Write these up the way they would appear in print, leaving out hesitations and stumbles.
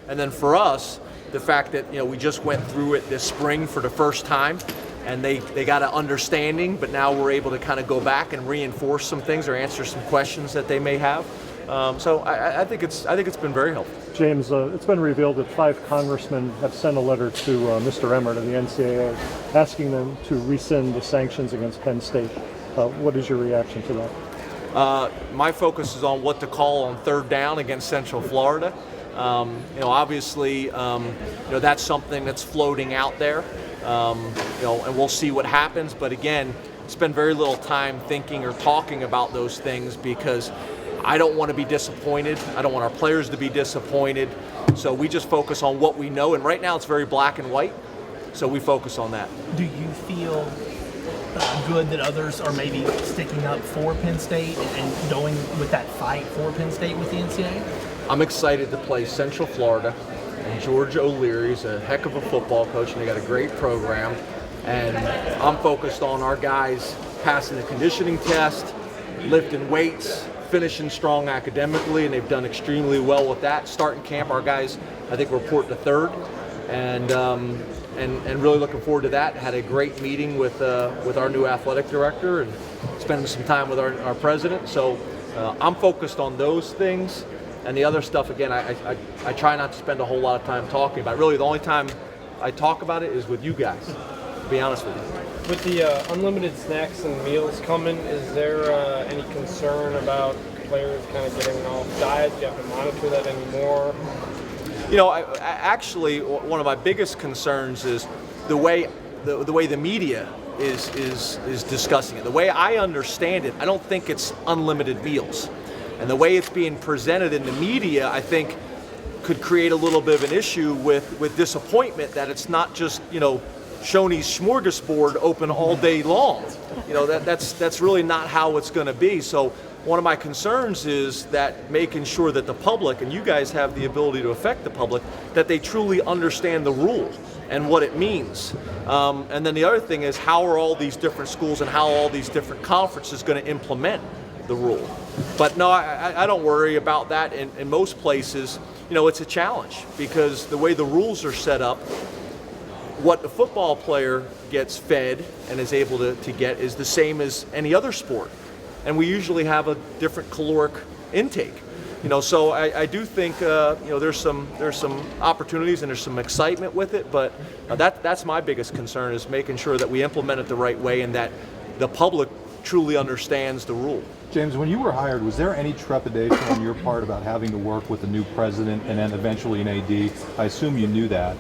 And then for us, the fact that we just went through it this spring for the first time, and they got an understanding, but now we're able to kind of go back and reinforce some things or answer some questions that they may have. So I think it's been very helpful. James, it's been revealed that 5 congressmen have sent a letter to Mr. Emmert and the NCAA asking them to rescind the sanctions against Penn State. What is your reaction to that? My focus is on what to call on third down against Central Florida. Obviously, that's something that's floating out there. And we'll see what happens. But again, spend very little time thinking or talking about those things because I don't want to be disappointed. I don't want our players to be disappointed. So we just focus on what we know. And right now it's very black and white. So we focus on that. Do you feel good that others are maybe sticking up for Penn State and going with that fight for Penn State with the NCAA? I'm excited to play Central Florida. And George O'Leary's a heck of a football coach, and they got a great program. And I'm focused on our guys passing the conditioning test, lifting weights, finishing strong academically, and they've done extremely well with that. Starting camp, our guys, I think, report to third, and really looking forward to that. Had a great meeting with our new athletic director and spending some time with our president. So I'm focused on those things. And the other stuff, again, I try not to spend a whole lot of time talking about it. Really, the only time I talk about it is with you guys, to be honest with you. With the unlimited snacks and meals coming, is there any concern about players kind of getting off diet? Do you have to monitor that anymore? Actually, one of my biggest concerns is the way the media is discussing it. The way I understand it, I don't think it's unlimited meals. And the way it's being presented in the media, I think, could create a little bit of an issue with disappointment that it's not just, Shoney's smorgasbord open all day long. That's really not how it's going to be. So one of my concerns is that making sure that the public, and you guys have the ability to affect the public, that they truly understand the rule and what it means. And then the other thing is, how are all these different schools and how all these different conferences going to implement the rule? But no, I don't worry about that. In most places, it's a challenge because the way the rules are set up, what the football player gets fed and is able to get is the same as any other sport. And we usually have a different caloric intake. So I do think there's some opportunities and there's some excitement with it, but that's my biggest concern is making sure that we implement it the right way and that the public truly understands the rule. James, when you were hired, was there any trepidation on your part about having to work with the new president and then eventually an AD? I assume you knew that.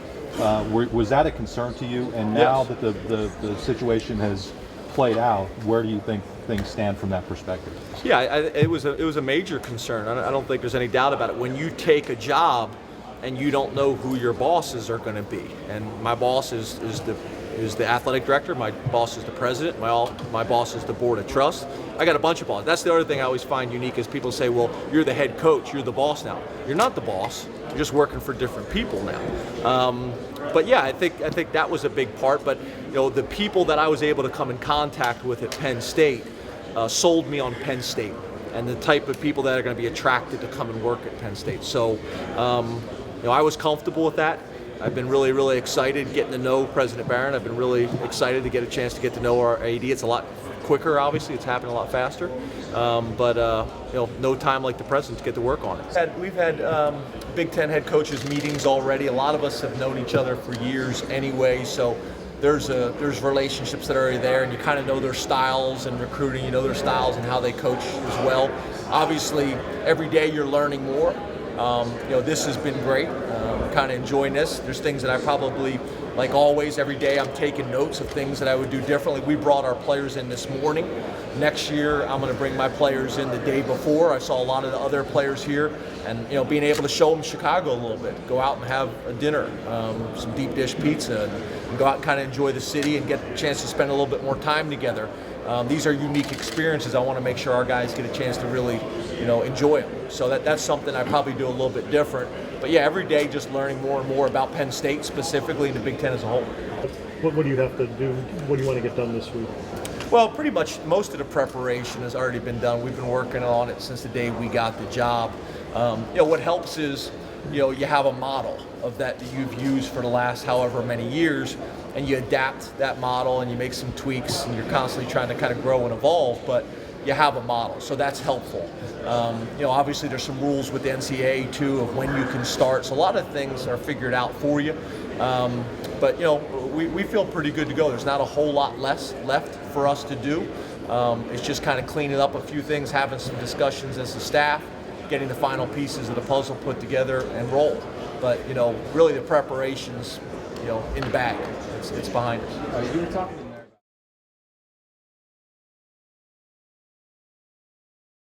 Was that a concern to you? And now Yes. that the situation has played out, where do you think things stand from that perspective? Yeah, it was a major concern. I don't think there's any doubt about it. When you take a job and you don't know who your bosses are going to be, and my boss is the athletic director, my boss is the president, my boss is the board of trust. I got a bunch of bosses. That's the other thing I always find unique is people say, well, you're the head coach, you're the boss now. You're not the boss. You're just working for different people now. But yeah, I think that was a big part. But the people that I was able to come in contact with at Penn State sold me on Penn State and the type of people that are going to be attracted to come and work at Penn State. So I was comfortable with that. I've been really, really excited getting to know President Barron. I've been really excited to get a chance to get to know our AD. It's a lot quicker, obviously. It's happening a lot faster. But no time like the present to get to work on it. We've had Big Ten head coaches meetings already. A lot of us have known each other for years anyway. So there's relationships that are already there, and you kind of know their styles and recruiting. You know their styles and how they coach as well. Obviously, every day you're learning more. This has been great. Kind of enjoying this. There's things that I probably, like always, every day I'm taking notes of things that I would do differently. We brought our players in this morning. Next year, I'm going to bring my players in the day before. I saw a lot of the other players here, and being able to show them Chicago a little bit. Go out and have a dinner, some deep dish pizza, and go out and kind of enjoy the city and get a chance to spend a little bit more time together. These are unique experiences. I want to make sure our guys get a chance to really, enjoy them. So that's something I probably do a little bit different. But yeah, every day just learning more and more about Penn State specifically and the Big Ten as a whole. What do you have to do? What do you want to get done this week? Well, pretty much most of the preparation has already been done. We've been working on it since the day we got the job. What helps is you have a model of that you've used for the last however many years, and you adapt that model and you make some tweaks, and you're constantly trying to kind of grow and evolve, but you have a model, so that's helpful. Obviously there's some rules with the NCAA too of when you can start, so a lot of things are figured out for you. But we feel pretty good to go. There's not a whole lot less left for us to do. It's just kind of cleaning up a few things, having some discussions as a staff, getting the final pieces of the puzzle put together and roll. But really the preparation's in the bag. It's behind us. You were talking